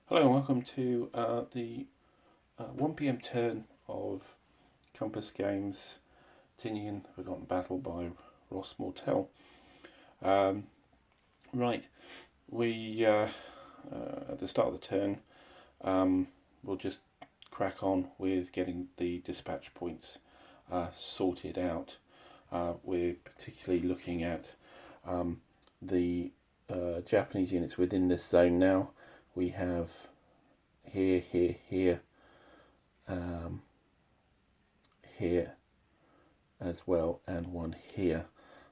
Hello and welcome to the 1 p.m. turn of Compass Games Tinian Forgotten Battle by Ross Mortell. Right, we at the start of the turn we'll just crack on with getting the dispatch points sorted out. We're particularly looking at the Japanese units within this zone now. We have here, here as well, and one here.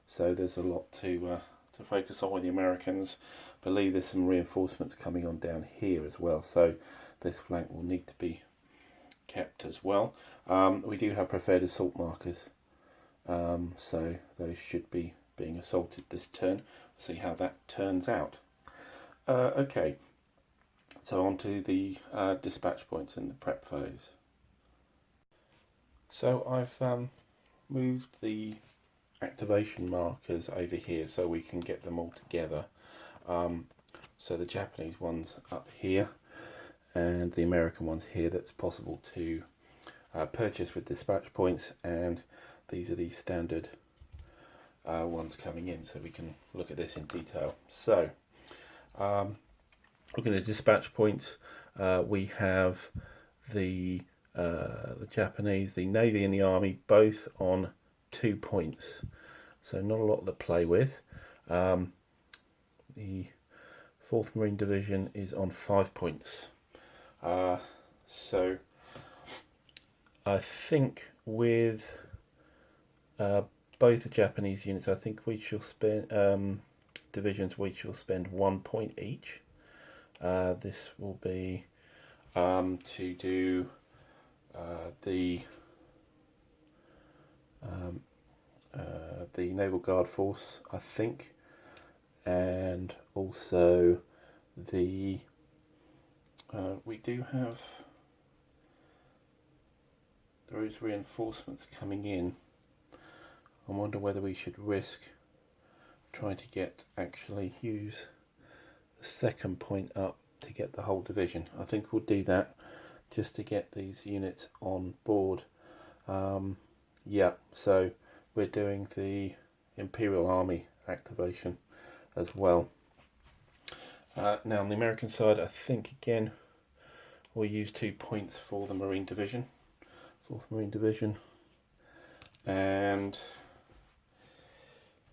So there's a lot to focus on with the Americans. I believe there's some reinforcements coming on down here as well. So this flank will need to be kept as well. We do have preferred assault markers, so those should be being assaulted this turn. See how that turns out. Okay. So on to the dispatch points in the prep phase. So I've moved the activation markers over here so we can get them all together. So the Japanese one's up here and the American one's here. That's possible to purchase with dispatch points, and these are the standard ones coming in, so we can look at this in detail. So looking at dispatch points, we have the Japanese, the Navy and the Army both on 2 points, so not a lot to play with. The 4th Marine Division is on 5 points. So I think with both the Japanese units, I think we shall spend divisions. We shall spend 1 point each. This will be to do the Naval Guard Force, I think, and also the we do have those reinforcements coming in. I wonder whether we should risk trying to actually use the 2nd point up to get the whole division. I think we'll do that just to get these units on board. Yeah, so we're doing the Imperial Army activation as well. Now on the American side, I think again we'll use 2 points for the Marine Division, 4th Marine Division, and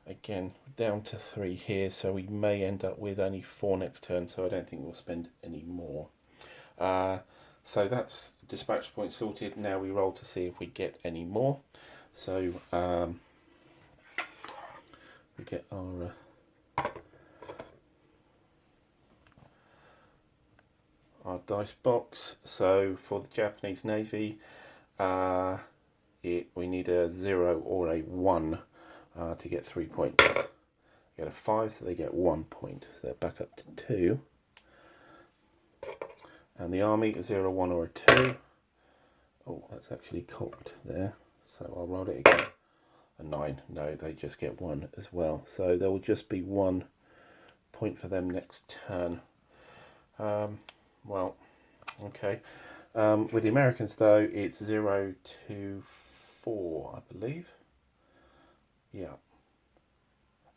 again down to 3 here, so we may end up with only 4 next turn, so I don't think we'll spend any more. So that's dispatch point sorted. Now we roll to see if we get any more. So we get our dice box. So for the Japanese Navy, we need a 0 or a 1 to get 3 points. You get a 5, so they get 1 point. So they're back up to 2. And the Army, a 0, 1 or a 2. Oh, that's actually cocked there. So I'll roll it again. A 9. No, they just get 1 as well. So there will just be 1 point for them next turn. Well, okay. With the Americans though, it's 0 to 4, I believe. Yeah.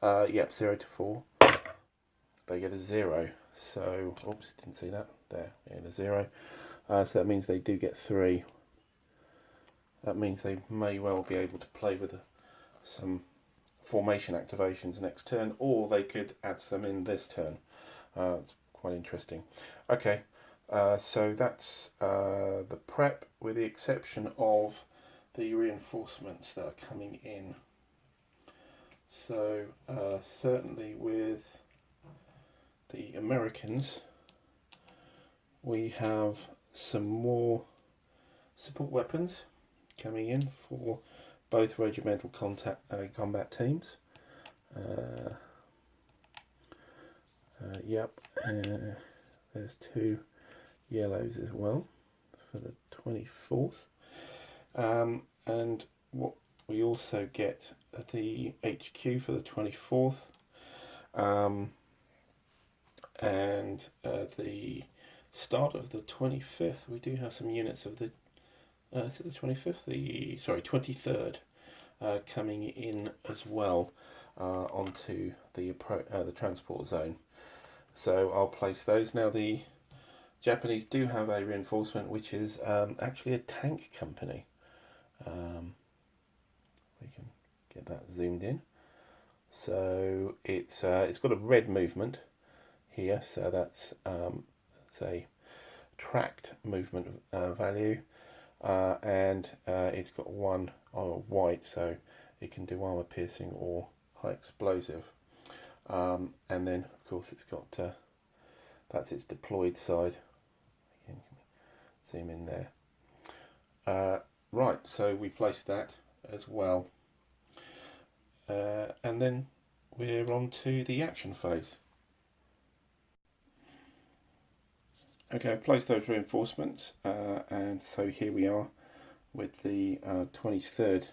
Yep, 0 to 4. They get a 0. So, oops, didn't see that. There, a 0. So that means they do get 3. That means they may well be able to play with some formation activations next turn, or they could add some in this turn. It's quite interesting. Okay, so that's the prep, with the exception of the reinforcements that are coming in. So certainly with the Americans, we have some more support weapons coming in for both regimental combat teams. Yep, there's 2 yellows as well for the 24th. And what we also get at the HQ for the 24th, and the start of the 25th, we do have some units of the, is it the 25th? Sorry, 23rd coming in as well onto the transport zone. So I'll place those. Now the Japanese do have a reinforcement which is actually a tank company. We can get that zoomed in. So it's got a red movement here, so that's a tracked movement value, and it's got one white, so it can do armor piercing or high explosive, and then of course it's got that's its deployed side. Again, zoom in there. Right, so we placed that as well, and then we're on to the action phase. Okay, I've placed those reinforcements, and so here we are with the 23rd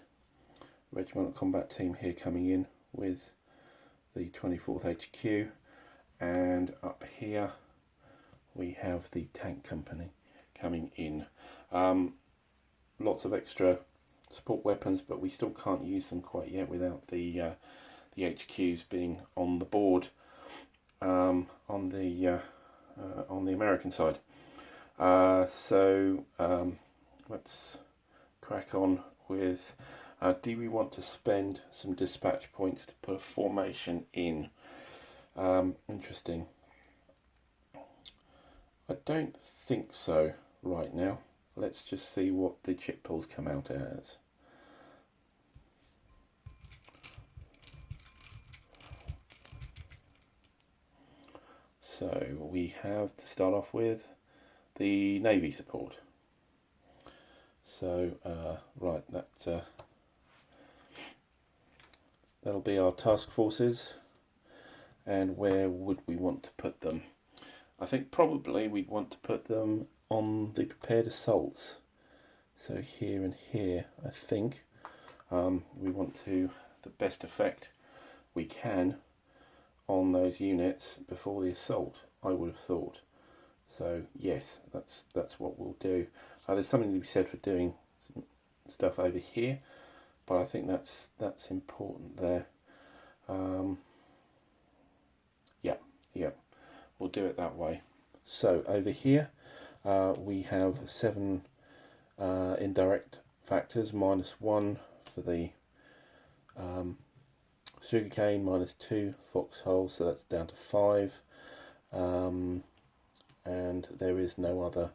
Regimental Combat Team here coming in with the 24th HQ, and up here we have the tank company coming in. Lots of extra support weapons, but we still can't use them quite yet without the HQs being on the board on the American side. So let's crack on with, do we want to spend some dispatch points to put a formation in? Interesting. I don't think so right now. Let's just see what the chip pulls come out as. So we have to start off with the Navy support. So right, that'll be our task forces. And where would we want to put them? I think probably we'd want to put them on the prepared assaults. So here and here, I think we want to the best effect we can on those units before the assault, I would have thought. So yes, that's what we'll do. There's something to be said for doing some stuff over here, but I think that's important there. Yeah, we'll do it that way. So over here we have 7 indirect factors, -1 for the sugarcane, -2 foxhole, so that's down to 5, and there is no other.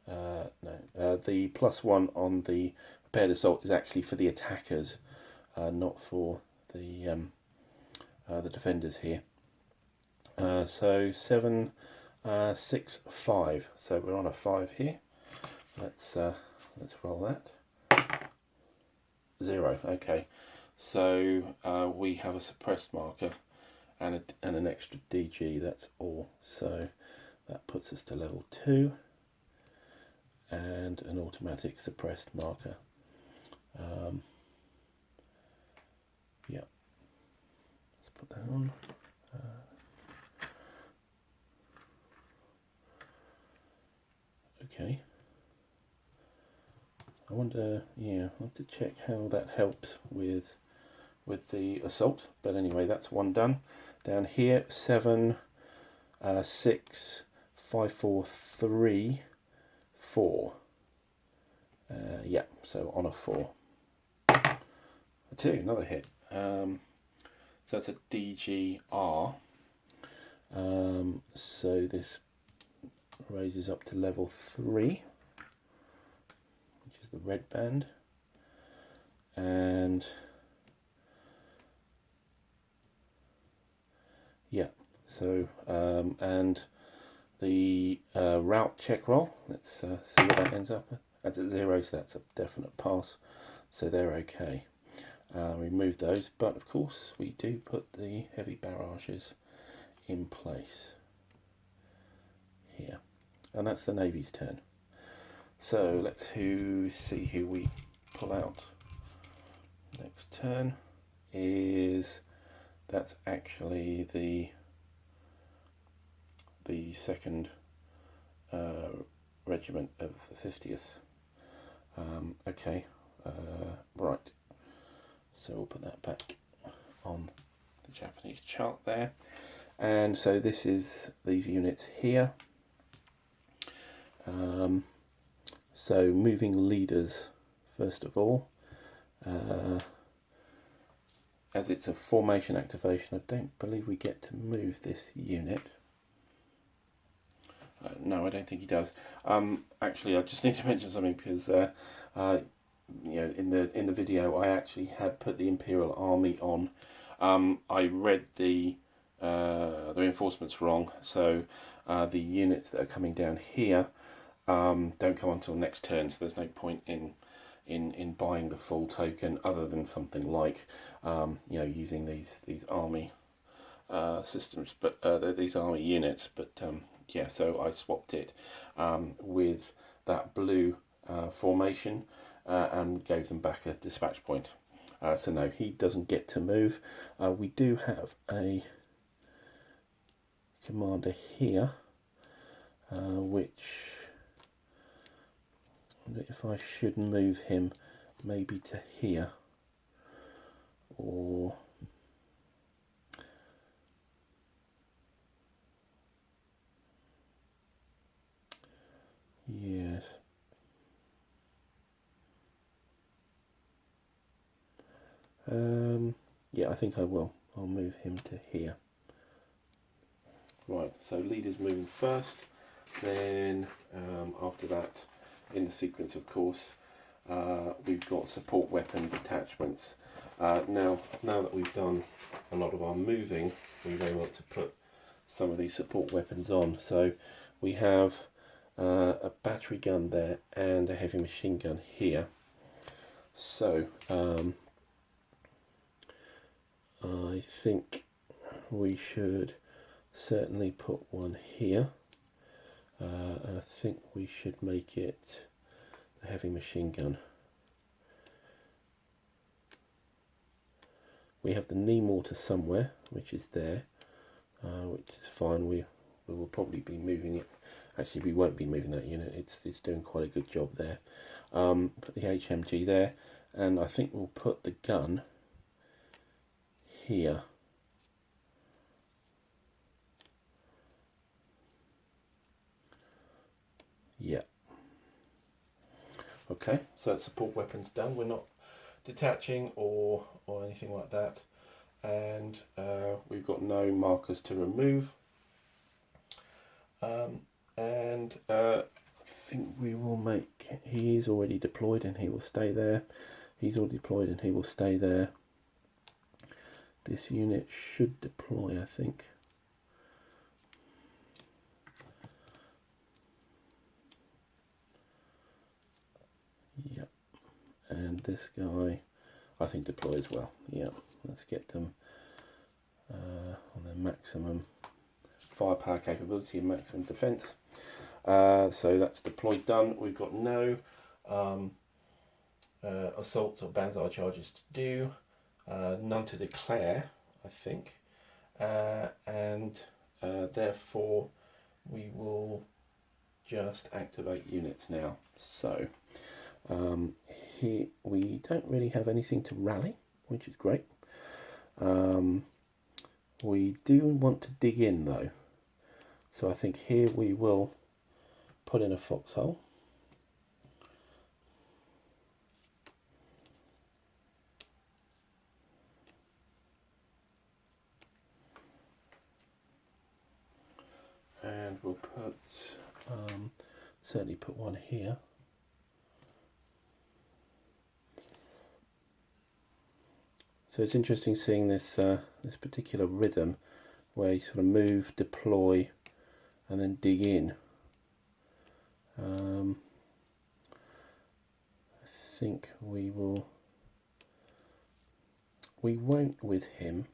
The +1 on the prepared assault is actually for the attackers, not for the defenders here. So 7, 6, 5. So we're on a 5 here. Let's roll that. 0. Okay. So we have a suppressed marker and an extra DG. That's all. So that puts us to level 2 and an automatic suppressed marker. Yeah. Let's put that on. Okay. I wonder, yeah, I'll have to check how that helps with the assault. But anyway, that's one done. Down here, 7, 6, 5, 4, 3, 4. Yeah, so on a 4. A 2, another hit. So that's a DGR. So this raises up to level 3, which is the red band, and yeah, so and the route check roll, let's see what that ends up at. That's at 0, so that's a definite pass, so they're okay. Remove those, but of course we do put the heavy barrages in place here, and that's the Navy's turn. So let's see who we pull out. Next turn is, that's actually the the 2nd Regiment of the 50th. Okay, right, so we'll put that back on the Japanese chart there. And so this is these units here. So moving leaders first of all. As it's a formation activation, I don't believe we get to move this unit. No, I don't think he does. Actually, I just need to mention something because you know, in the video, I actually had put the Imperial Army on. I read the reinforcements wrong, so the units that are coming down here don't come until next turn. So there's no point in buying the full token other than something like you know, using these army systems, but these army units. But yeah, so I swapped it with that blue formation and gave them back a dispatch point. So no, he doesn't get to move. We do have a commander here, which, if I should move him maybe to here, or yes, yeah, I think I will. I'll move him to here. Right, so leaders moving first, then after that, in the sequence, of course, we've got support weapon detachments. Now that we've done a lot of our moving, we may want to put some of these support weapons on. So we have a battery gun there and a heavy machine gun here. So I think we should certainly put one here. And I think we should make it a heavy machine gun. We have the knee mortar somewhere, which is there, which is fine. We will probably be moving it. Actually, we won't be moving that unit. It's doing quite a good job there. Put the HMG there, and I think we'll put the gun here. Yeah. Okay, so support weapons done. We're not detaching or anything like that, and we've got no markers to remove. And I think we will make. He is already deployed and he will stay there. He's already deployed and he will stay there. This unit should deploy, I think. Yep. And this guy, I think, deploy as well. Yeah, let's get them on their maximum firepower capability and maximum defense. So that's deployed done. We've got no assaults or banzai charges to do, none to declare, I think, and therefore we will just activate units now. So here we don't really have anything to rally, which is great. We do want to dig in though, so I think here we will put in a foxhole. And we'll put, certainly put one here. So it's interesting seeing this this particular rhythm where you sort of move, deploy, and then dig in. I think we won't with him,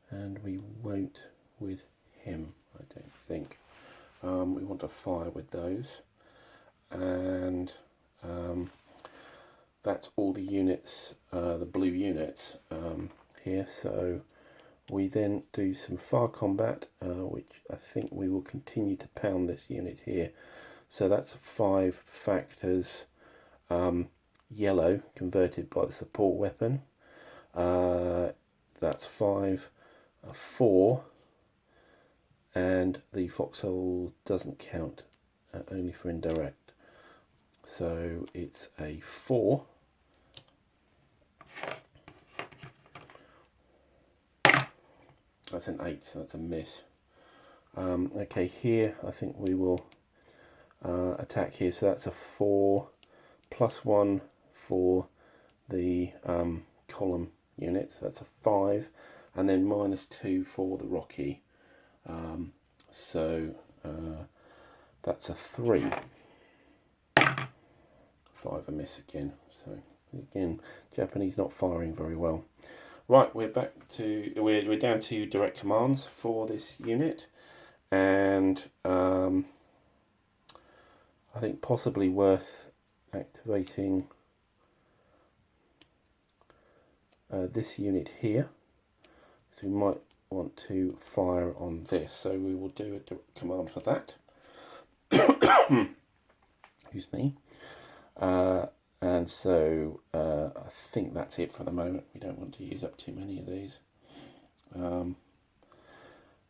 and we won't with him, I don't think. We want to fire with those, and that's all the units, the blue units here. So We then do some fire combat, which I think we will continue to pound this unit here. So that's 5 factors yellow converted by the support weapon. That's 5, 4, and the foxhole doesn't count, only for indirect. So it's a 4. That's an 8, so that's a miss. Okay, here I think we will attack here. So that's a 4 plus 1 for the column unit. So that's a 5, and then minus 2 for the Rocky. So that's a 3. 5 a miss again. So again, Japanese not firing very well. Right, we're down to direct commands for this unit, and I think possibly worth activating this unit here. So we might want to fire on this. So we will do a direct command for that. Excuse me. And so I think that's it for the moment. We don't want to use up too many of these.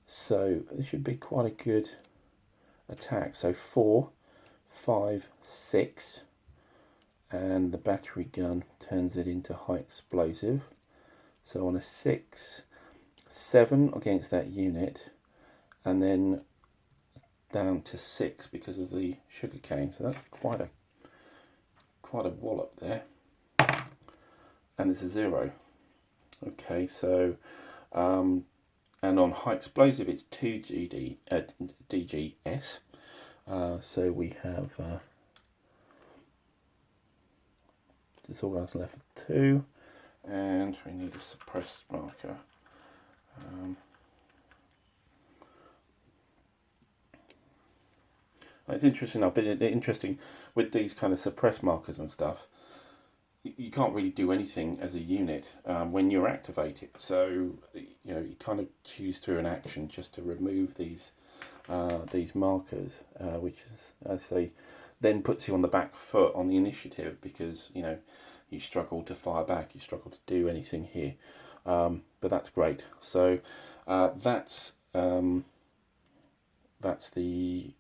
So this should be quite a good attack. So 4, 5, 6, and the battery gun turns it into high explosive. So on a 6, 7 against that unit, and then down to 6 because of the sugarcane. So that's quite a wallop there, and it's a 0. Okay, so and on high explosive it's 2 DGS. So we have disorganized level 2, and we need a suppressed marker. It's interesting. I've been interesting with these kind of suppress markers and stuff. You can't really do anything as a unit when you're activated. So you kind of choose through an action just to remove these markers, which is, as I say, then puts you on the back foot on the initiative because you struggle to fire back, you struggle to do anything here. But that's great. So that's the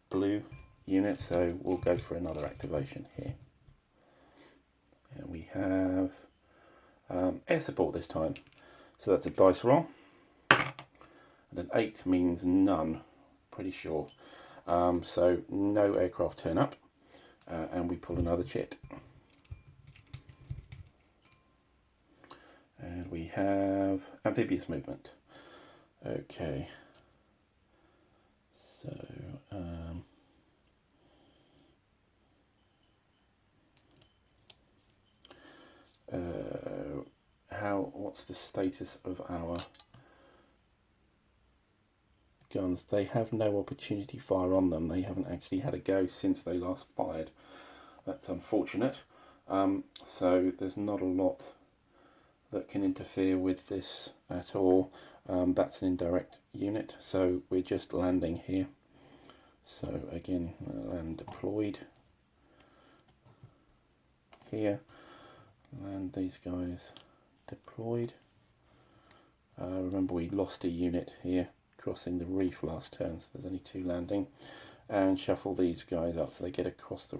blue unit, so we'll go for another activation here. And we have air support this time. So that's a dice roll. And an 8 means none, pretty sure. So no aircraft turn up, and we pull another chit. And we have amphibious movement. Okay. So what's the status of our guns? They have no opportunity fire on them. They haven't actually had a go since they last fired. That's unfortunate. So there's not a lot that can interfere with this at all. That's an indirect unit, so we're just landing here. So again, land deployed here, land these guys deployed. Remember we lost a unit here crossing the reef last turn, so there's only 2 landing, and shuffle these guys up so they get across the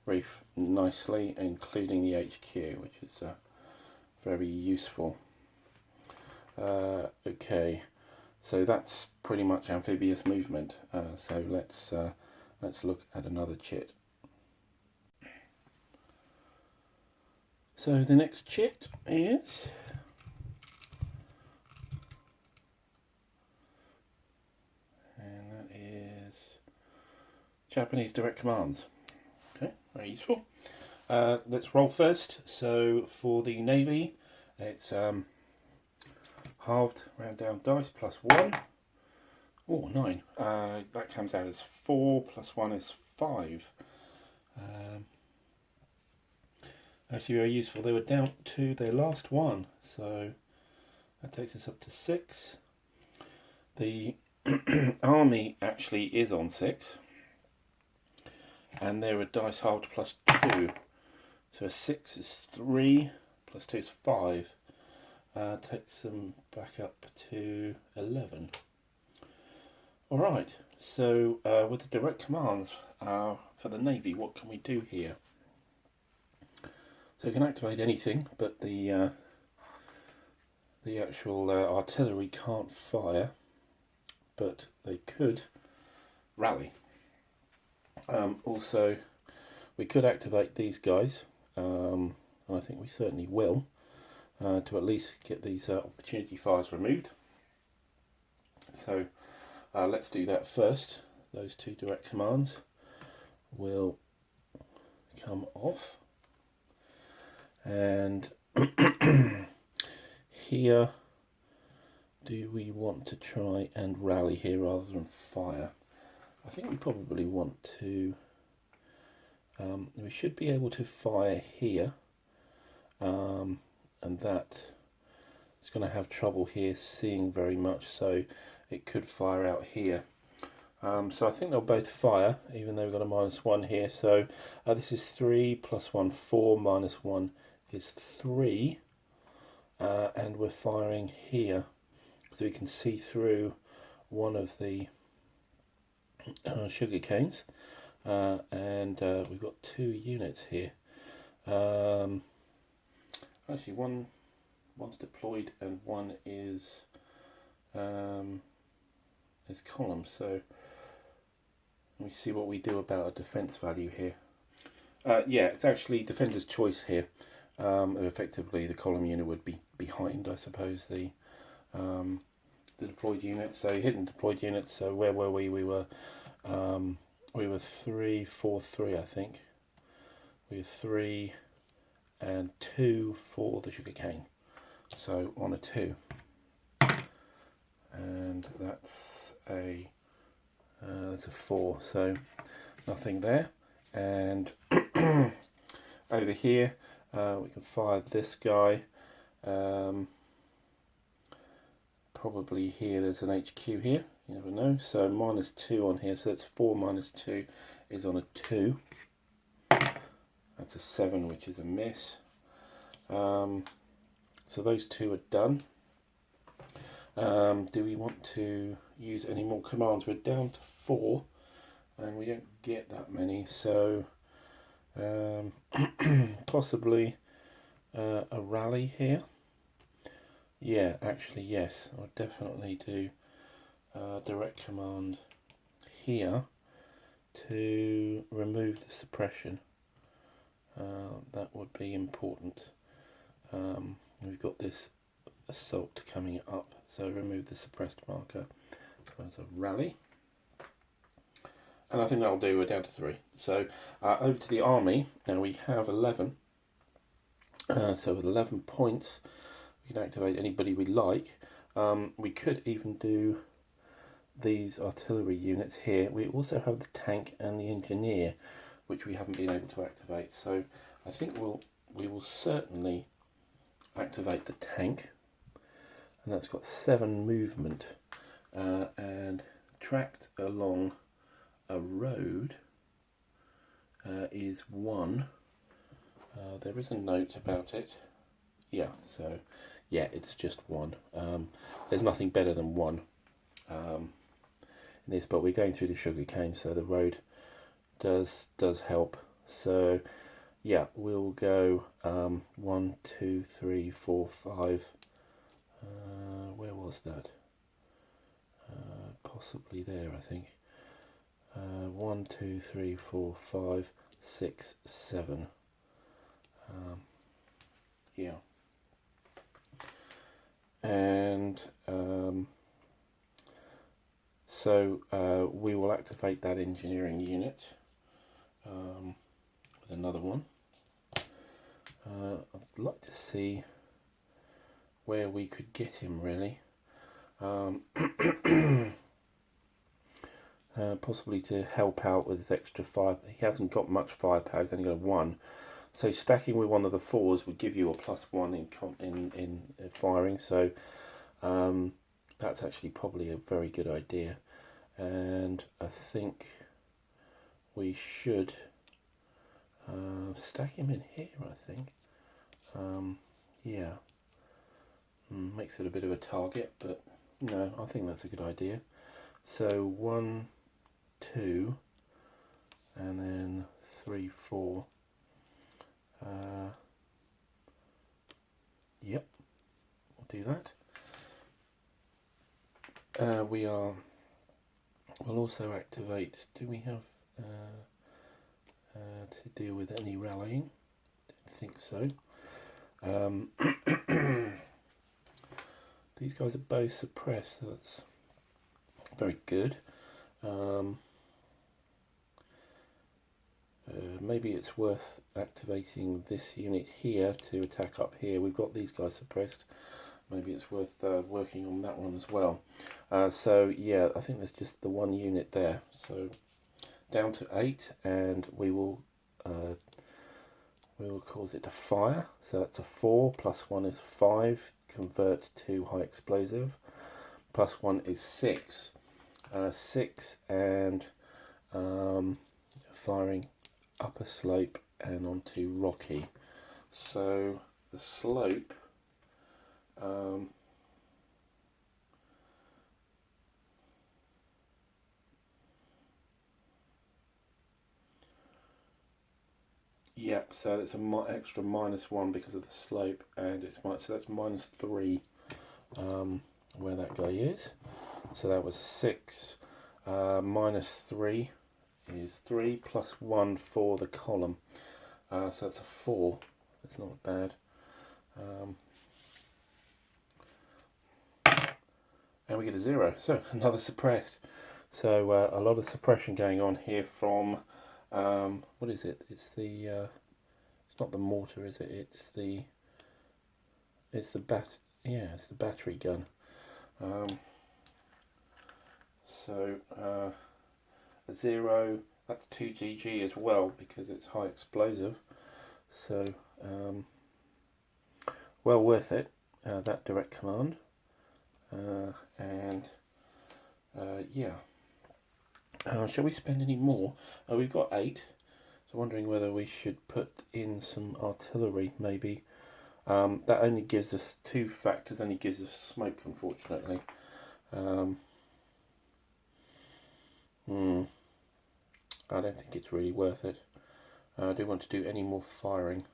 reef nicely, including the HQ, which is very useful. Okay, so that's pretty much amphibious movement. So let's look at another chit. So the next chit is Japanese direct commands. Okay, very useful. Let's roll first. So for the Navy, it's halved round down dice plus 1. Oh, 9. That comes out as 4 plus 1 is 5. Actually very useful. They were down to their last one, so That takes us up to 6. The army actually is on 6, and they're a dice halved plus 2. So a 6 is 3, plus 2 is 5. Takes them back up to 11. Alright, so with the direct commands for the Navy, what can we do here? So we can activate anything, but the actual artillery can't fire, but they could rally. Also, we could activate these guys, and I think we certainly will, to at least get these opportunity fires removed. So let's do that first. Those 2 direct commands will come off, and here, do we want to try and rally here rather than fire? I think we probably want to, we should be able to fire here, and that is going to have trouble here seeing very much, so it could fire out here. So I think they'll both fire, even though we've got a -1 here. So this is 3 plus 1, 4, -1 is 3, and we're firing here, so we can see through one of the sugar canes, and we've got 2 units here. Actually, one's deployed and one is column. So let me see what we do about a defense value here. Yeah, it's actually defender's choice here. Effectively, the column unit would be behind, I suppose, the deployed unit. So hidden deployed units. So where were we? We were 3, 4, 3, I think. We were 3 and 2 for the sugar cane. So on a 2, and that's a 4. So nothing there. And over here, we can fire this guy. Probably here, there's an HQ here, you never know. So -2 on here, so that's 4 -2 is on a 2. That's a 7, which is a miss. So those 2 are done. Do we want to use any more commands? We're down to 4, and we don't get that many, so possibly a rally here. Yeah, actually, yes, I'll definitely do direct command here to remove the suppression. That would be important. We've got this assault coming up, so remove the suppressed marker as a rally. And I think that'll do. We're down to 3. So over to the army. Now we have 11. So with 11 points, we can activate anybody we like. We could even do these artillery units here. We also have the tank and the engineer, which we haven't been able to activate. So I think we will certainly activate the tank, and that's got 7 movement, and tracked along a road is 1. There is a note about it. Yeah, so yeah, it's just 1. There's nothing better than 1 in this, but we're going through the sugar cane, so the road does help. So yeah, we'll go 1, 2, 3, 4, 5. Where was that? Possibly there, I think. 1, 2, 3, 4, 5, 6, 7. Yeah. And so we will activate that engineering unit with another one. I'd like to see where we could get him, really. Possibly to help out with extra fire. He hasn't got much firepower, he's only got 1. So stacking with one of the 4s would give you a +1 in firing. So that's actually probably a very good idea, and I think we should stack him in here, I think. Yeah, makes it a bit of a target, but no, I think that's a good idea. So 1, 2, and then 3, 4. Yep, we'll do that. We'll also activate, do we have to deal with any rallying? Don't think so. These guys are both suppressed, so that's very good. Maybe it's worth activating this unit here to attack up here. We've got these guys suppressed. Maybe it's worth working on that one as well. So yeah, I think there's just the one unit there. So down to 8, and we will cause it to fire. So that's a 4, plus 1 is 5, convert to high explosive, plus 1 is 6. 6 and firing up a slope and onto rocky. So the slope yeah, so it's an extra -1 because of the slope, and it's so that's -3 where that guy is. So that was 6. -3 is 3, plus 1 for the column. So that's a 4. That's not bad. And we get a 0. So another suppressed. So a lot of suppression going on here from what is it? It's the it's not the mortar, is it? It's the battery gun. So a 0, that's 2 GG as well because it's high explosive. So well worth it, that direct command. And yeah. Shall we spend any more? We've got 8. So wondering whether we should put in some artillery, maybe. That only gives us 2 factors, only gives us smoke, unfortunately. I don't think it's really worth it. I don't want to do any more firing.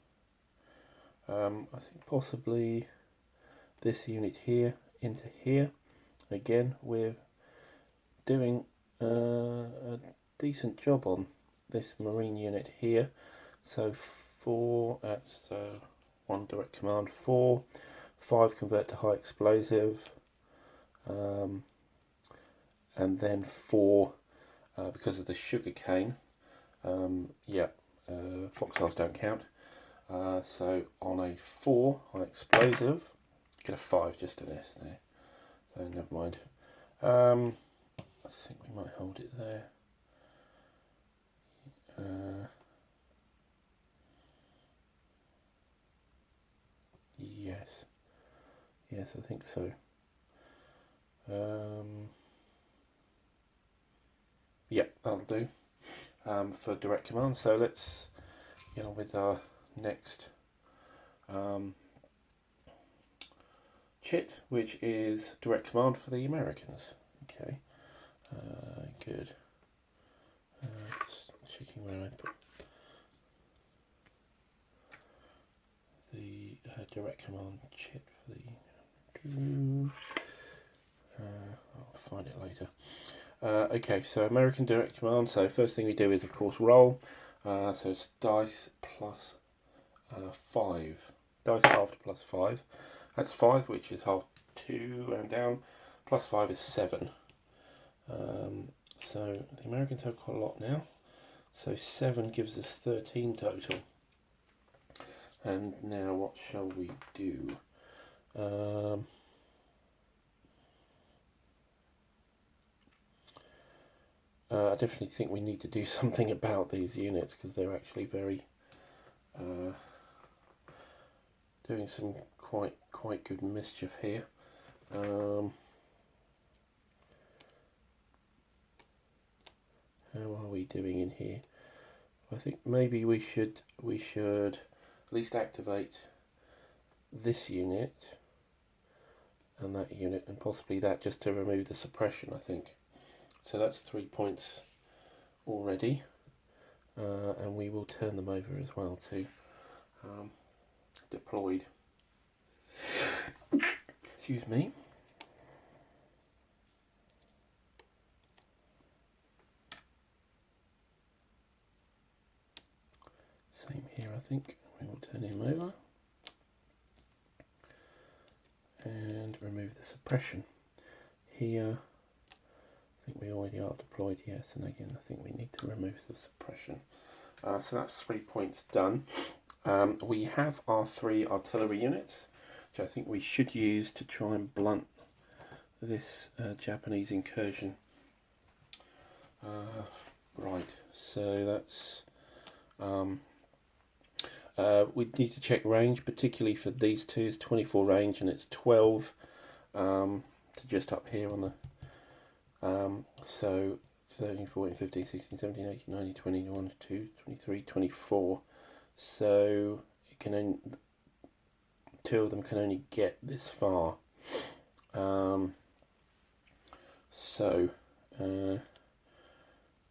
I think possibly this unit here into here. Again, we're doing a decent job on this marine unit here. So 4, that's 1 direct command, 4, 5 convert to high explosive, and then 4 because of the sugar cane. Foxholes don't count. So on a 4 high explosive, get a 5 just to this there. So never mind. I think we might hold it there. Yes, I think so. Yeah, that'll do for direct command. So let's get on with our next chit, which is direct command for the Americans. Okay, good. Just checking where I put the direct command chit for the. I'll find it later. Okay, so American direct command. So first thing we do is of course roll. So it's dice plus 5. Dice halved plus 5. That's 5, which is half 2 and down. Plus 5 is 7. So the Americans have quite a lot now. So 7 gives us 13 total. And now what shall we do? I definitely think we need to do something about these units because they're actually very doing some quite good mischief here. How are we doing in here? I think maybe we should at least activate this unit and that unit and possibly that, just to remove the suppression, I think. So that's 3 points already, and we will turn them over as well to deployed. Excuse me. Same here, I think. We will turn him over and remove the suppression. Here, I think we already are deployed, yes, and again, I think we need to remove the suppression. So that's 3 points done. We have our 3 artillery units, which I think we should use to try and blunt this Japanese incursion. Right, so that's... we need to check range, particularly for these two. It's 24 range and it's 12 to just up here on the... so 13, 14, 15, 16, 17, 18, 19, 20, 21, 22, 23, 24. So it can only, 2 of them can only get this far.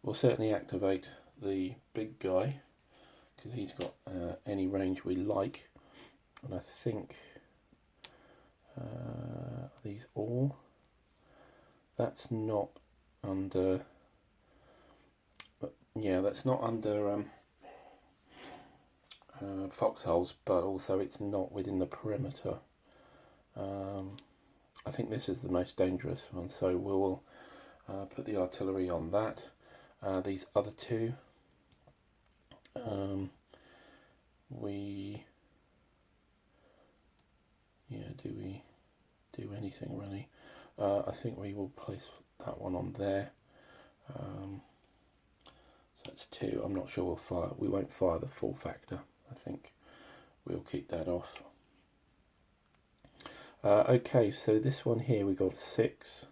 We'll certainly activate the big guy because he's got any range we like, and I think these all, that's not under, yeah, that's not under foxholes, but also it's not within the perimeter. I think this is the most dangerous one, so we'll put the artillery on that. These other 2, do we do anything really? I think we will place that one on there. So that's 2. I'm not sure we won't fire the full factor. I think we'll keep that off. Okay, so this one here we got 6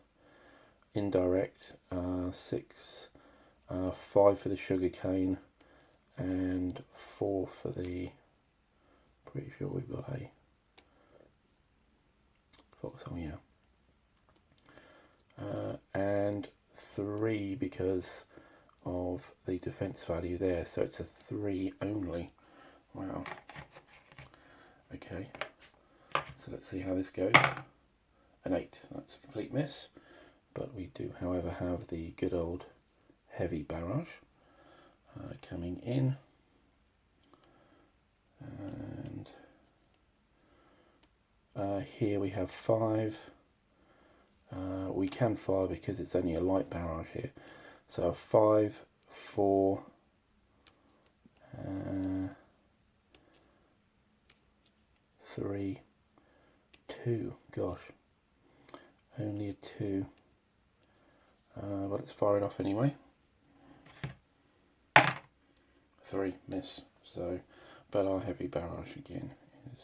indirect, 6, 5 for the sugarcane, and 4 for the, pretty sure we've got a foxhole, yeah. And 3 because of the defense value there, so it's a 3 only. Wow. Okay, so let's see how this goes. An 8, that's a complete miss, but we do however have the good old heavy barrage coming in, and here we have 5. We can fire because it's only a light barrage here, so 5, 4, 3, 2. Gosh, only a 2, but let's fire it off anyway. 3, miss. So, but our heavy barrage again is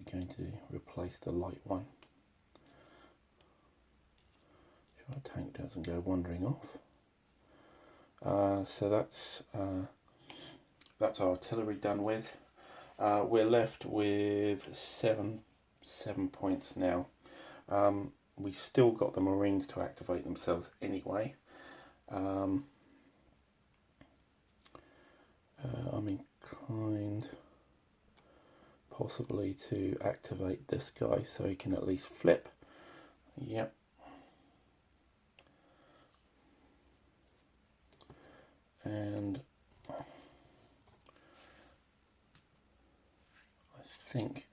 going to replace the light one. Sure our tank doesn't go wandering off. So that's our artillery done with. We're left with 7 points now. We still got the Marines to activate themselves anyway. I'm inclined possibly to activate this guy so he can at least flip. Yep. And I think,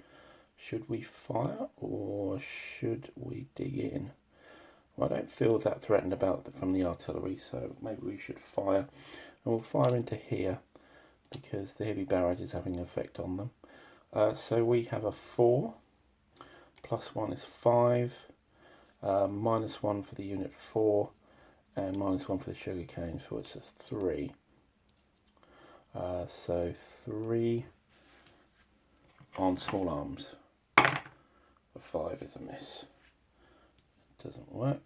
should we fire or should we dig in? Well, I don't feel that threatened from the artillery, so maybe we should fire. And we'll fire into here because the heavy barrage is having an effect on them. So we have a 4, plus 1 is 5, minus 1 for the unit 4, and minus 1 for the sugarcane, so it's a 3. So 3 on small arms. A 5 is a miss. Doesn't work,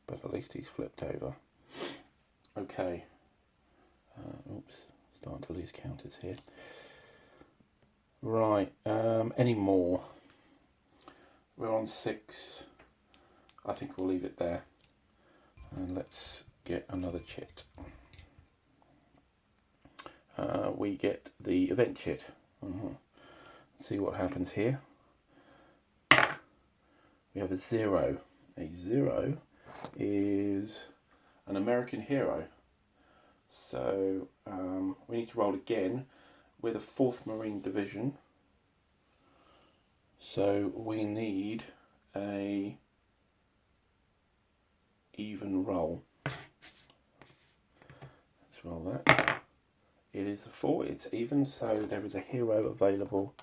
but at least he's flipped over. Okay. Oops, starting to lose counters here. Right, any more? We're on 6. I think we'll leave it there. And let's get another chit. We get the event chit. See what happens here. We have a 0. A 0 is an American hero. So we need to roll again with a 4th Marine Division. So we need a even roll. Let's roll that. It is a 4, it's even, so there is a hero available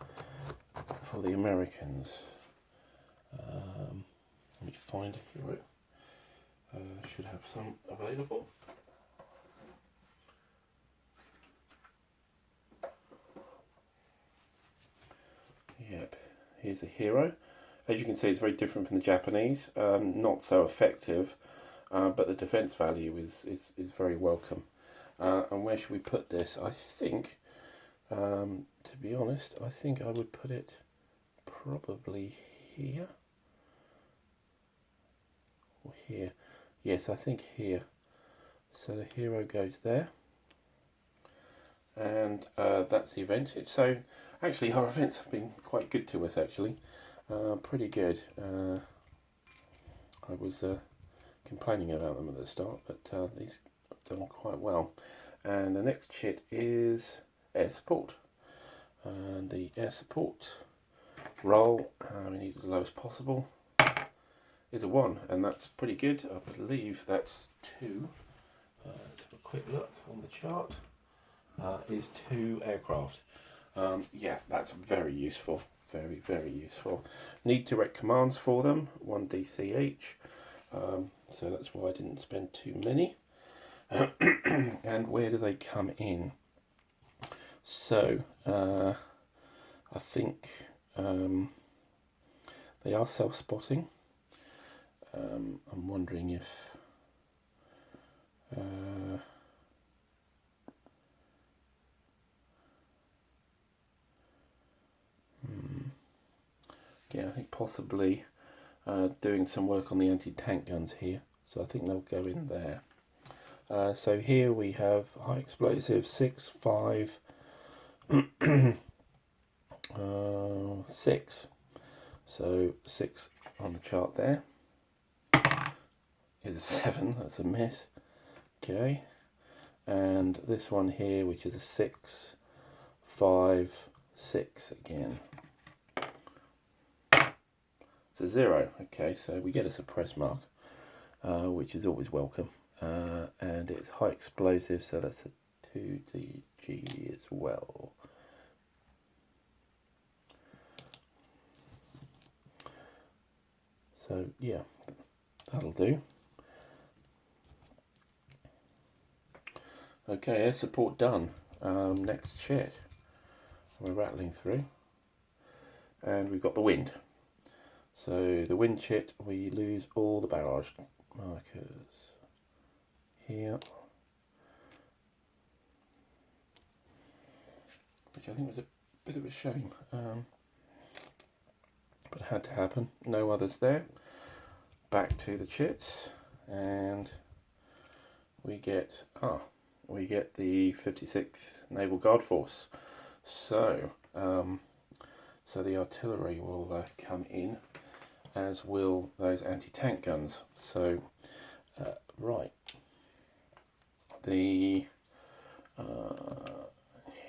for the Americans. Let me find a hero. Should have some available. Yep, here's a hero. As you can see, it's very different from the Japanese. Not so effective, but the defense value is very welcome. And where should we put this? I think, to be honest, I think I would put it probably here. Or here. Yes, I think here. So the hero goes there. And that's the event. So actually our events have been quite good to us actually. Pretty good. I was complaining about them at the start, but these have done quite well. And the next chit is air support. And the air support roll, we need the lowest possible, is a 1, and that's pretty good. I believe that's 2. Let's have a quick look on the chart. Is 2 aircraft. Yeah, that's very useful. Very, very useful. Need direct commands for them, 1 DC each. So that's why I didn't spend too many. And where do they come in? So, I think they are self-spotting. I'm wondering if yeah, I think possibly doing some work on the anti-tank guns here. So I think they'll go in there. So here we have high explosive 6, 5, 6. So 6 on the chart there. Is a 7, that's a miss. Okay. And this one here, which is a 6, 5, 6 again. It's a 0. Okay, so we get a suppress mark, which is always welcome. And it's high explosive, so that's a 2DG as well. So yeah, that'll do. Okay, air support done. Next chit. We're rattling through. And we've got the wind. So the wind chit, we lose all the barrage markers here. Which I think was a bit of a shame. But it had to happen. No others there. Back to the chits. And we get the 56th Naval Guard Force. So, so the artillery will come in, as will those anti-tank guns. So, right, the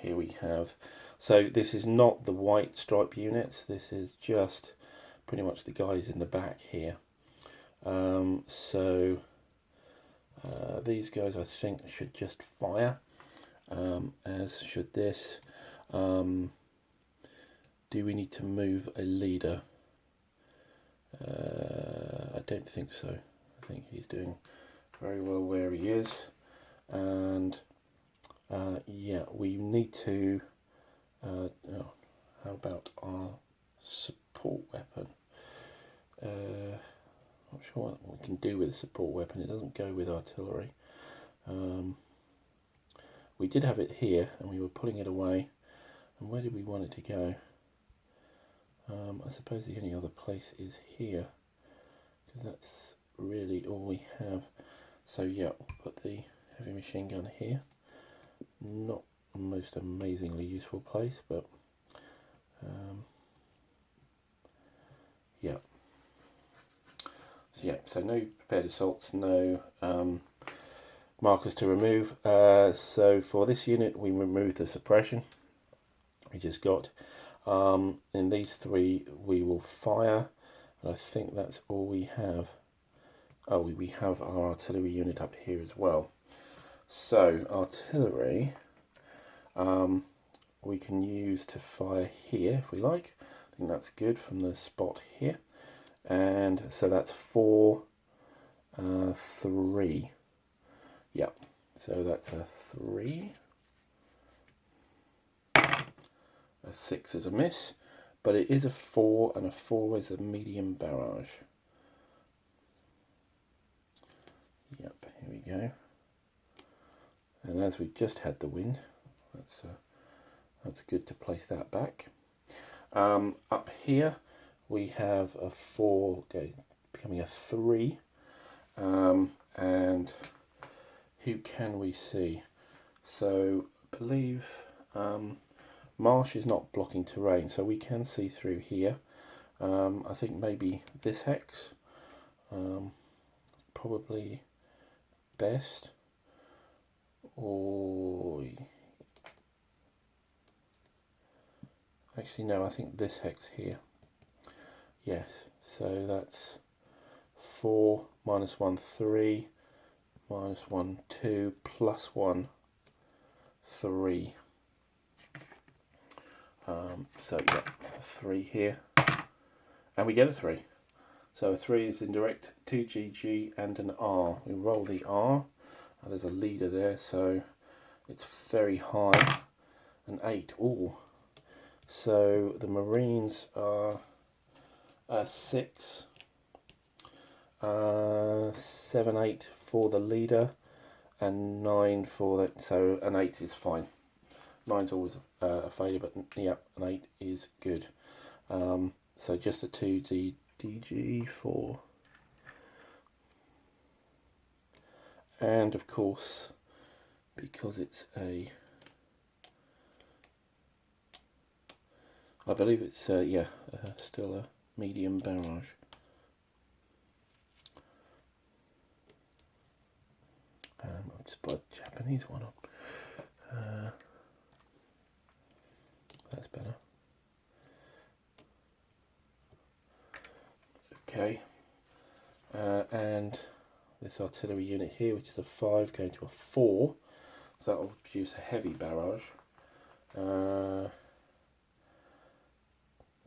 here we have. So this is not the white stripe units. This is just pretty much the guys in the back here. These guys I think should just fire, as should this. Do we need to move a leader? I don't think so. I think he's doing very well where he is. And yeah, we need to how about our support weapon. Not sure what we can do with a support weapon. It doesn't go with artillery. We did have it here, and we were pulling it away. And where did we want it to go? I suppose the only other place is here, because that's really all we have. So yeah, we'll put the heavy machine gun here. Not the most amazingly useful place, but yeah. So yeah, so no prepared assaults, no markers to remove. So for this unit, we remove the suppression we just got. In these three, we will fire, and I think that's all we have. Oh, we have our artillery unit up here as well. So artillery, we can use to fire here if we like. I think that's good from the spot here. And so that's 4, 3. Yeah, so that's a 3. A 6 is a miss, but it is a 4, and a 4 is a medium barrage. Yep, here we go. And as we just had the wind, that's good to place that back. Up here we have a 4 becoming a 3, and who can we see? So I believe marsh is not blocking terrain, so we can see through here. I think maybe this hex, probably best, or actually no, I think this hex here. Yes, so that's 4 minus 1 3 minus 1 2 plus 1 3. So yeah, 3 here, and we get a 3. So a 3 is indirect, 2 GG and an R. We roll the R. There's a leader there, so it's very high. An 8. Ooh. So the Marines are 6, 7, 8 for the leader, and 9 for that. So an 8 is fine. 9's always a failure, but yeah, an 8 is good. So just a 2 DG for, and of course, because it's a, I believe it's still a medium barrage. I'll just put a Japanese one up. That's better. Okay, and this artillery unit here, which is a 5 going to a 4, so that will produce a heavy barrage.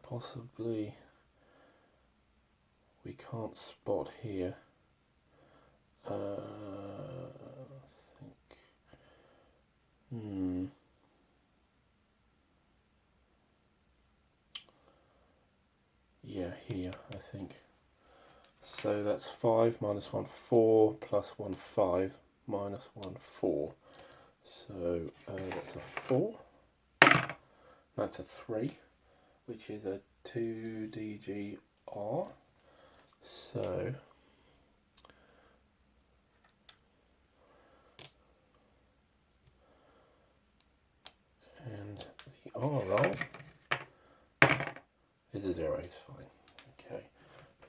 Possibly we can't spot here. I think. Yeah, here I think. So that's 5 minus 1 4 plus 1 5 minus 1 4. So that's a 4. That's a 3, which is a 2 DGR. So and the R roll is a 0, it's fine. Okay,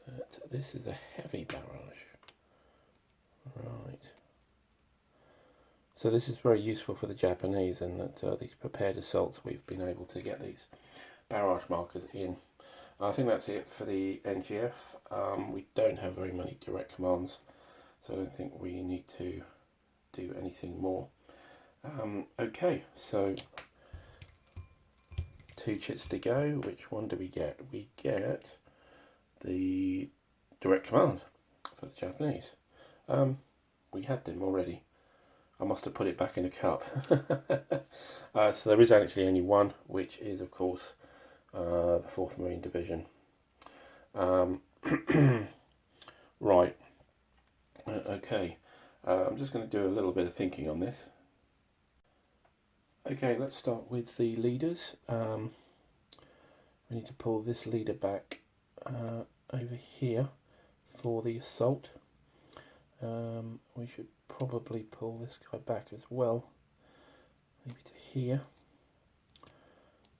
but this is a heavy barrage. Right. So this is very useful for the Japanese, and that these prepared assaults we've been able to get these barrage markers in. I think that's it for the NGF. We don't have very many direct commands, so I don't think we need to do anything more. Okay, so 2 chits to go. Which one do we get? We get the direct command for the Japanese. We had them already. I must have put it back in a cup. So there is actually only one, which is of course the 4th Marine Division. Right, okay, I'm just going to do a little bit of thinking on this. Okay, let's start with the leaders. We need to pull this leader back over here for the assault. We should probably pull this guy back as well, maybe to here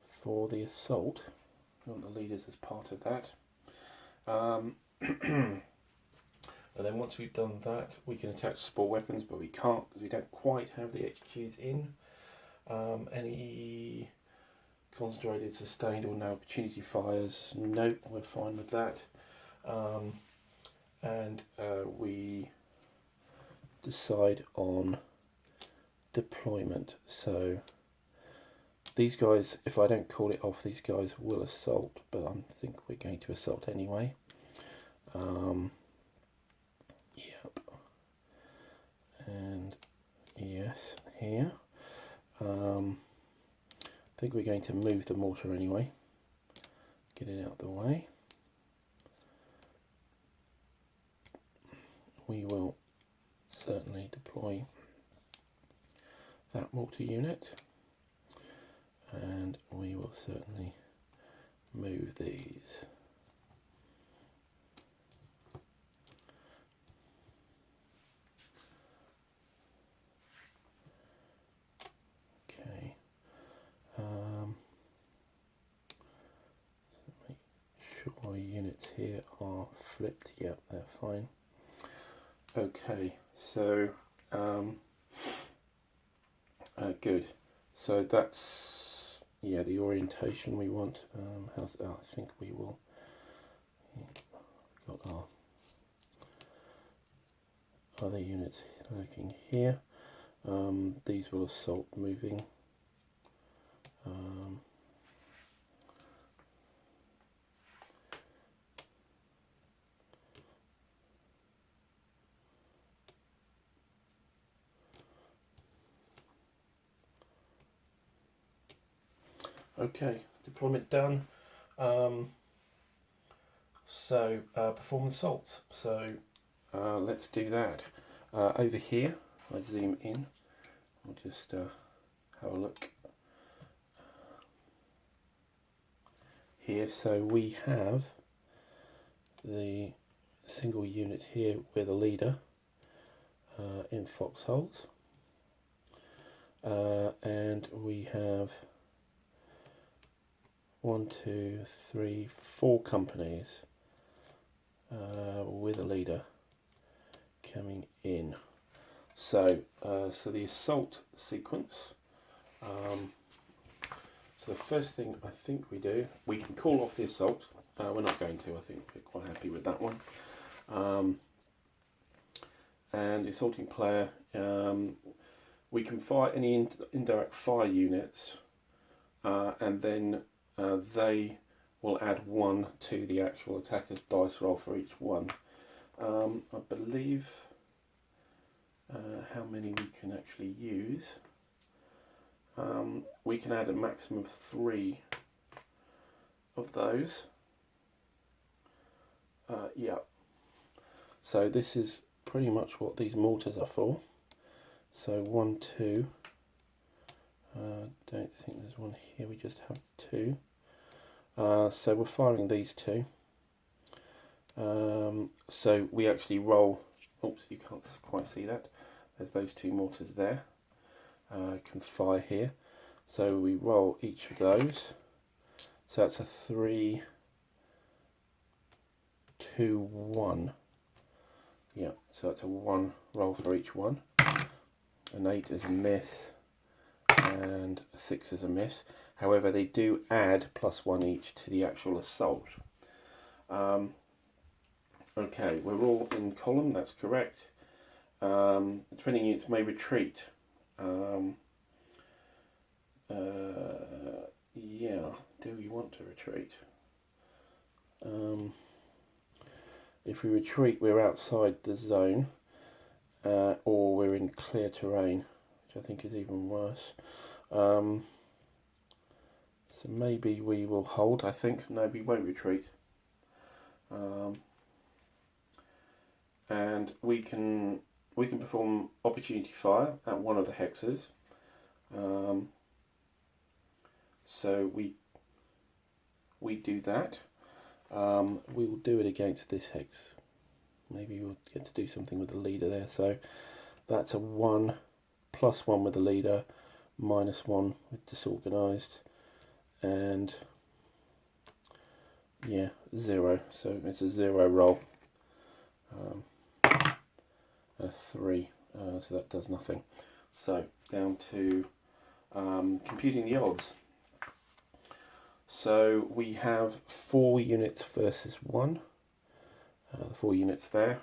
for the assault. We want the leaders as part of that. And then once we've done that, we can attach support weapons, but we can't because we don't quite have the HQs in. Any concentrated, sustained, or no opportunity fires? Nope, we're fine with that. And we decide on deployment. So these guys, if I don't call it off, these guys will assault, but I think we're going to assault anyway. Yep. And yes, here. I think we're going to move the mortar anyway. Get it out of the way. We will certainly deploy that mortar unit, and we will certainly move these. Okay. Make sure units here are flipped. Yep, they're fine. Okay, so good. So that's, yeah, the orientation we want. I think we will. Got our other units looking here. These will assault moving. Okay, deployment done. Perform assaults. So let's do that. Over here, I zoom in. I'll just have a look here. So we have the single unit here with a leader in foxholes, and we have 1, 2, 3, 4 companies with a leader coming in. So the assault sequence. So the first thing I think we do, we can call off the assault. We're not going to. I think we're quite happy with that one. And the assaulting player, we can fire any indirect fire units, and then they will add 1 to the actual attacker's dice roll for each one. I believe how many we can actually use. We can add a maximum of 3 of those. Yeah. So this is pretty much what these mortars are for. So 1, 2. Don't think there's one here. We just have 2. So we're firing these 2. So we actually roll. Oops, you can't quite see that. There's those 2 mortars there. Can fire here. So we roll each of those. So that's a 3, 2, 1. Yeah, so that's a 1 roll for each one. An 8 is a miss, and a 6 is a miss. However, they do add +1 each to the actual assault. Okay, we're all in column, that's correct. Defending units may retreat. Yeah, do we want to retreat? If we retreat, we're outside the zone, or we're in clear terrain, which I think is even worse. So maybe we will hold, I think. No, we won't retreat. And we can perform opportunity fire at one of the hexes. So we do that. We will do it against this hex. Maybe we'll get to do something with the leader there. So that's a 1, +1 with the leader, -1 with disorganized, and yeah, 0. So it's a 0 roll. A 3, so that does nothing. So down to computing the odds. So we have 4 units versus 1. 4 units there.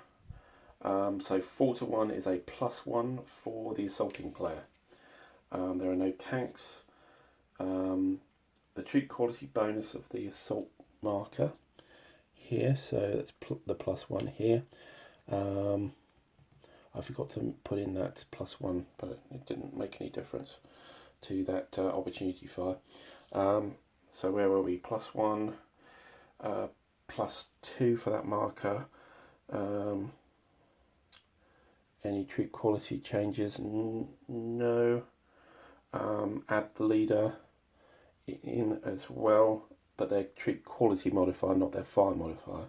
So 4 to 1 is a +1 for the assaulting player. There are no tanks. The troop quality bonus of the assault marker here, so that's the +1 here. I forgot to put in that +1, but it didn't make any difference to that opportunity fire. So where were we? +1, +2 for that marker. Any troop quality changes? No. Add the leader in as well, but their troop quality modifier, not their fire modifier.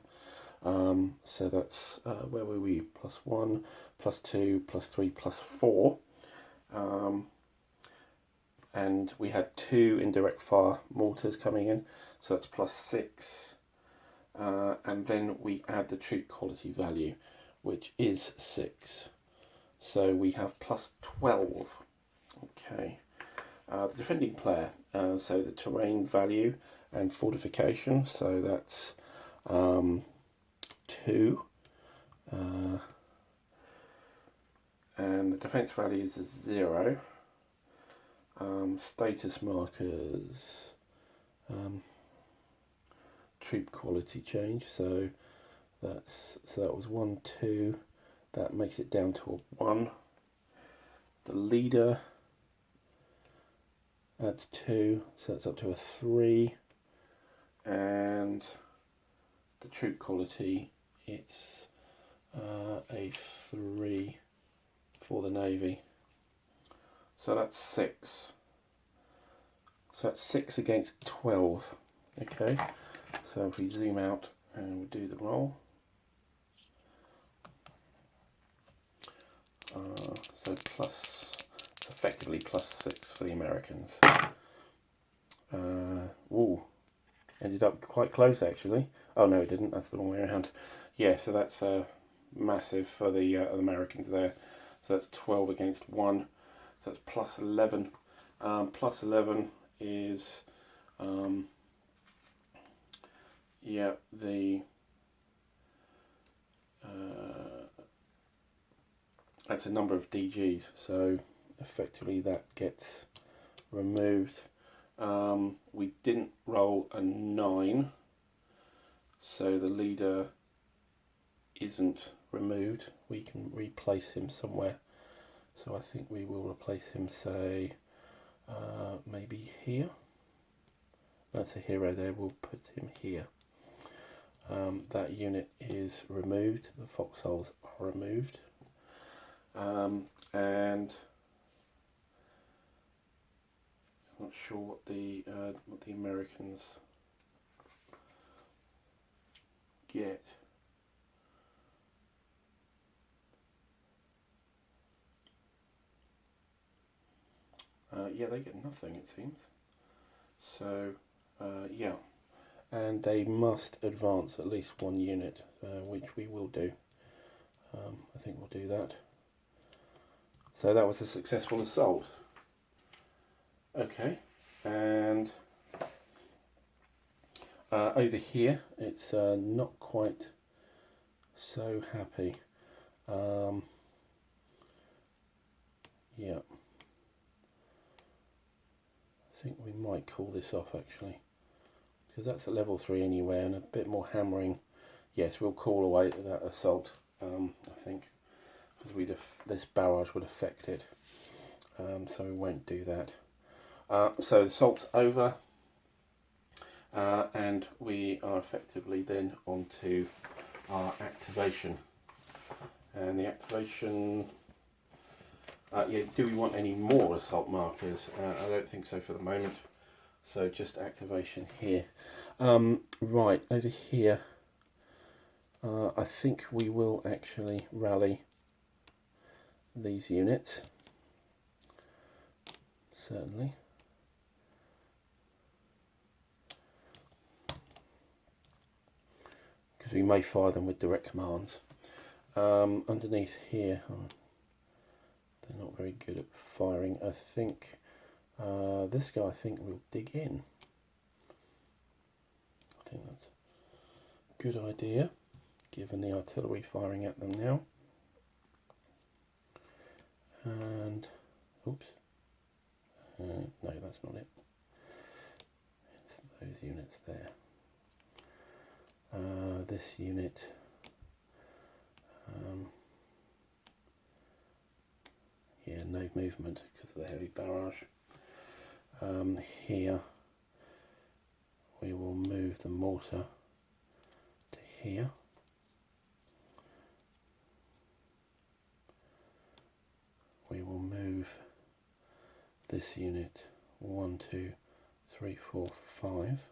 So that's where were we? +1, +2, +3, +4. And we had 2 indirect fire mortars coming in, so that's +6. And then we add the troop quality value, which is 6. So we have +12. Okay. The defending player, so the terrain value and fortification, so that's 2. And the defense value is 0. Status markers, troop quality change, so that was 1, 2, that makes it down to a 1. The leader adds 2, so that's up to a 3, and the troop quality, it's a 3 for the Navy. So that's 6. So that's 6 against 12. Okay, so if we zoom out and we do the roll, so it's effectively +6 for the Americans. Ooh, ended up quite close actually. Oh no, it didn't. That's the wrong way around. Yeah, so that's massive for the Americans there. So that's 12 against 1. So it's +11. +11 is yeah, the that's a number of DGs, so effectively that gets removed. We didn't roll a 9, so the leader isn't removed. We can replace him somewhere. So I think we will replace him, say, maybe here. That's a hero there, we'll put him here. That unit is removed, the foxholes are removed. And I'm not sure what the Americans get. Yeah, they get nothing, it seems. So, yeah. And they must advance at least 1 unit, which we will do. I think we'll do that. So that was a successful assault. Okay, and over here, it's not quite so happy. Yeah. I think we might call this off actually, because that's at level 3 anyway, and a bit more hammering. Yes, we'll call away that assault, I think, because this barrage would affect it, so we won't do that. So the assault's over. and we are effectively then on to our activation. And the activation, yeah, do we want any more assault markers? I don't think so for the moment. So just activation here. Right, over here, I think we will actually rally these units, certainly. Because we may fire them with direct commands. Underneath here, they're not very good at firing. I think this guy, I think, will dig in. I think that's a good idea, given the artillery firing at them now. And, oops, no, that's not it. It's those units there. This unit, yeah, no movement because of the heavy barrage. Here we will move the mortar to here. We will move this unit 1, 2, 3, 4, 5,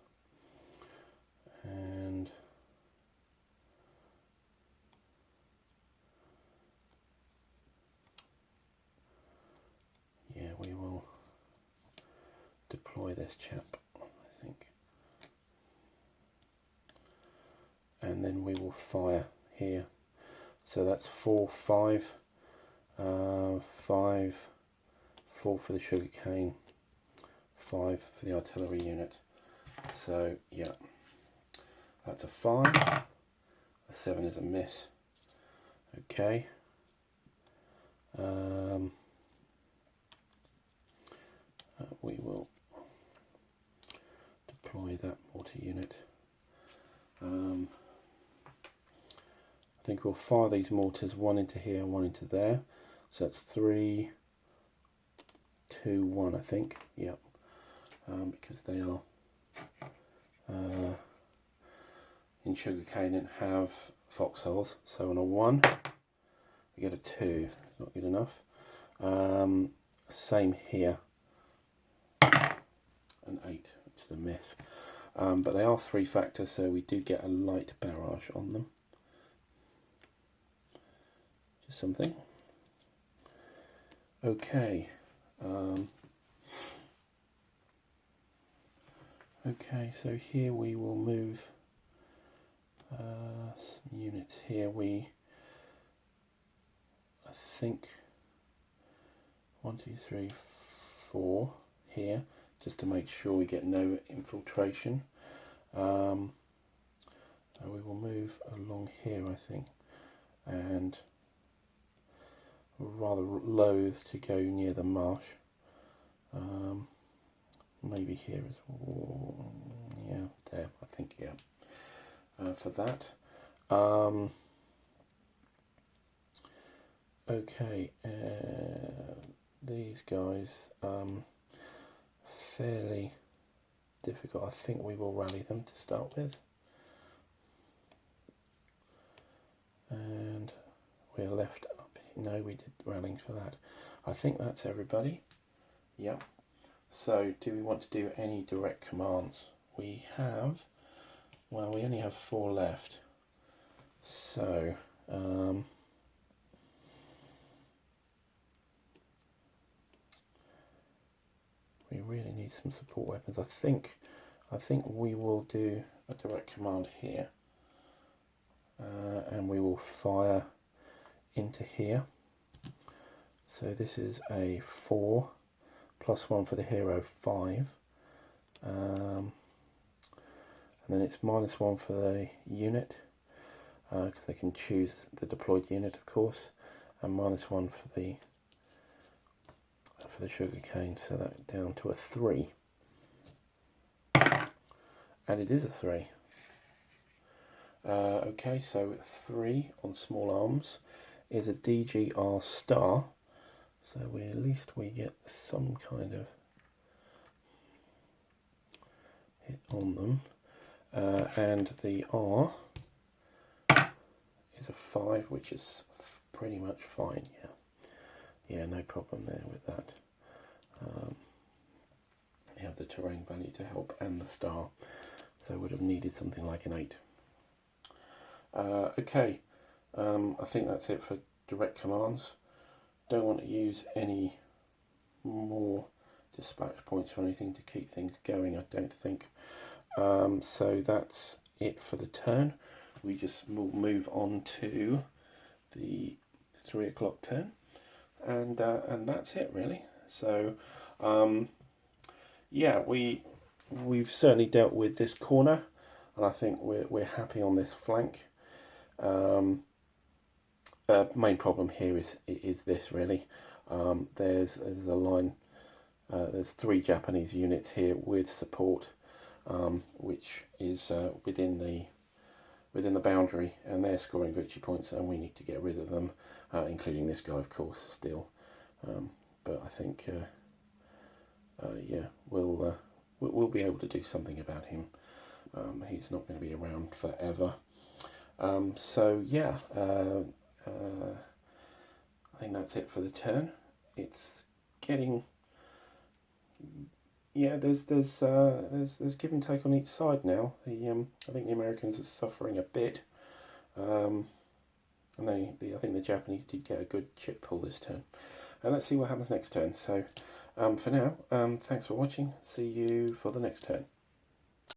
and yeah, we will deploy this chap, I think, and then we will fire here. So that's 4, 5, 5, 4 for the sugarcane, 5 for the artillery unit. So yeah, that's a 5. A 7 is a miss. Okay. We will deploy that mortar unit. I think we'll fire these mortars, one into here, one into there. So that's 3, 2, 1, I think. Yep. Because they are in sugarcane and have foxholes. So on a 1, we get a 2. Not good enough. Same here. An 8, which is a miss. But they are 3 factors, so we do get a light barrage on them. Just something. Okay. Okay, so here we will move some units here. I think 1, 2, 3, 4 here, just to make sure we get no infiltration. We will move along here, I think, and rather loath to go near the marsh. Maybe here as well. Yeah, there, I think, yeah. For that. Okay, these guys, fairly difficult. I think we will rally them to start with. And we're left up. No, we did rallying for that. I think that's everybody. Yep. So, do we want to do any direct commands? We have, well, we only have 4 left. So, we really need some support weapons. I think we will do a direct command here, and we will fire into here. So this is a 4 plus 1 for the hero, 5, and then it's -1 for the unit, because they can choose the deployed unit, of course, and -1 for the sugarcane, so that down to a 3, and it is a 3. Okay, so 3 on small arms is a DGR star, so at least we get some kind of hit on them. And the R is a 5, which is pretty much fine. Yeah, no problem there with that. You have the terrain value to help and the star, so would have needed something like an 8. Okay, I think that's it for direct commands. Don't want to use any more dispatch points or anything to keep things going, I don't think. So that's it for the turn. We just will move on to the 3 o'clock turn, and that's it really. So yeah, we've certainly dealt with this corner, and I think we're happy on this flank. Main problem here is this really. There's a line. There's 3 Japanese units here with support, which is within the boundary, and they're scoring victory points, and we need to get rid of them, including this guy, of course, still. But I think, yeah, we'll be able to do something about him. He's not going to be around forever. So yeah, I think that's it for the turn. It's getting, yeah, there's give and take on each side now. I think the Americans are suffering a bit, and I think the Japanese did get a good chip pull this turn. And let's see what happens next turn. So for now, thanks for watching. See you for the next turn.